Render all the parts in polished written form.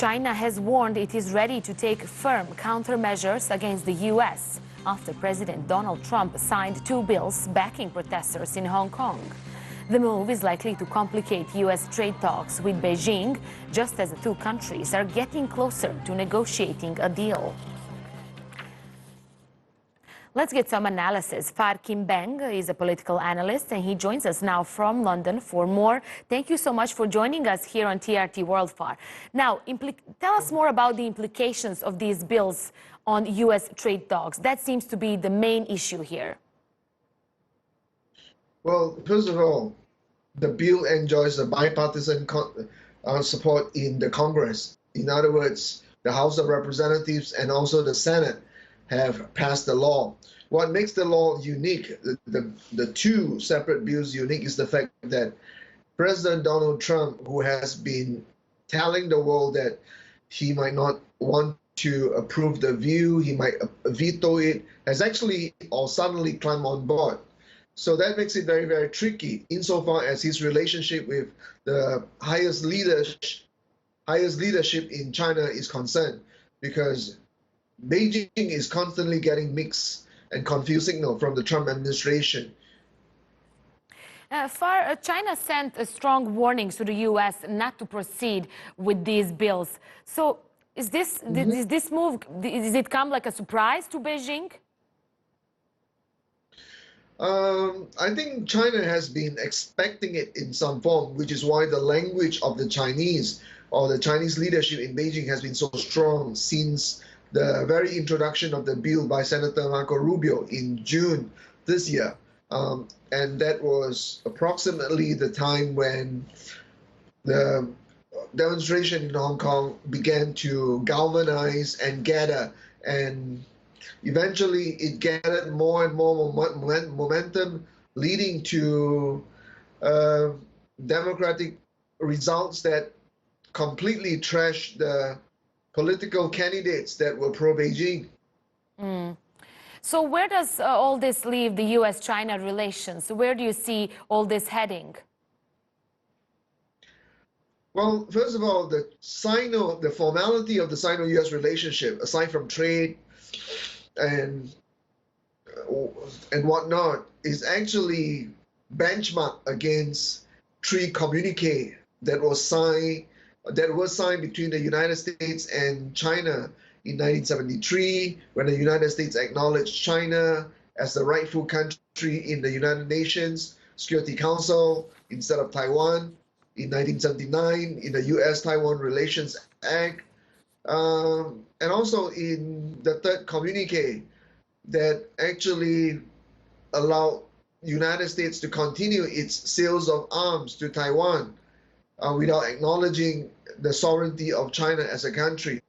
China has warned it is ready to take firm countermeasures against the U.S. after President Donald Trump signed two bills backing protesters in Hong Kong. The move is likely to complicate U.S. trade talks with Beijing, just as the two countries are getting closer to negotiating a deal. Let's get some analysis. Phar Kim Beng is a political analyst, and he joins us now from London for more. Thank you so much for joining us here on TRT World, Phar. Now, tell us more about the implications of these bills on U.S. trade talks. That seems to be the main issue here. Well, first of all, the bill enjoys a bipartisan support in the Congress. In other words, the House of Representatives and also the Senate have passed the law. What makes the law unique, the two separate bills unique, is the fact that President Donald Trump, who has been telling the world that he might not want to approve the view, he might veto it, has actually or suddenly climbed on board. So that makes it very, very tricky insofar as his relationship with the highest leadership in China is concerned, because Beijing is constantly getting mixed and confused signal from the Trump administration. China sent a strong warning to the U.S. not to proceed with these bills. So is this move, does it come like a surprise to Beijing? I think China has been expecting it in some form, which is why the language of the Chinese or the Chinese leadership in Beijing has been so strong since the very introduction of the bill by Senator Marco Rubio in June this year. And that was approximately the time when the demonstration in Hong Kong began to galvanize and gather, and eventually it gathered more and more momentum, leading to democratic results that completely trashed the political candidates that were pro-Beijing. So where does all this leave the U.S.-China relations? Where do you see all this heading? Well, first of all, the formality of the Sino-U.S. relationship, aside from trade and whatnot, is actually benchmarked against three communiques that was signed between the United States and China in 1973, when the United States acknowledged China as the rightful country in the United Nations Security Council instead of Taiwan, in 1979 in the U.S.-Taiwan Relations Act, and also in the third communique that actually allowed the United States to continue its sales of arms to Taiwan without acknowledging the sovereignty of China as a country.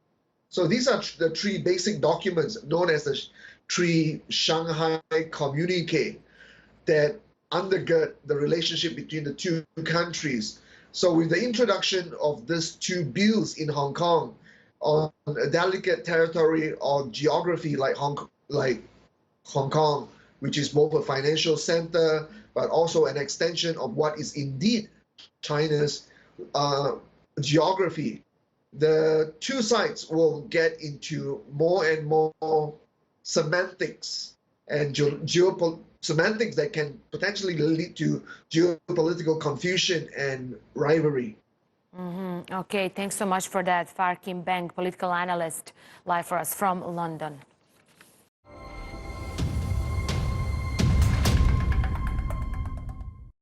So these are the three basic documents known as the three Shanghai Communique that undergird the relationship between the two countries. So with the introduction of these two bills in Hong Kong on a delicate territory or geography like Hong Kong, which is both a financial center but also an extension of what is indeed China's geography, the two sides will get into more and more semantics and semantics that can potentially lead to geopolitical confusion and rivalry. Okay, thanks so much for that. Phar Kim Beng, political analyst, live for us from London.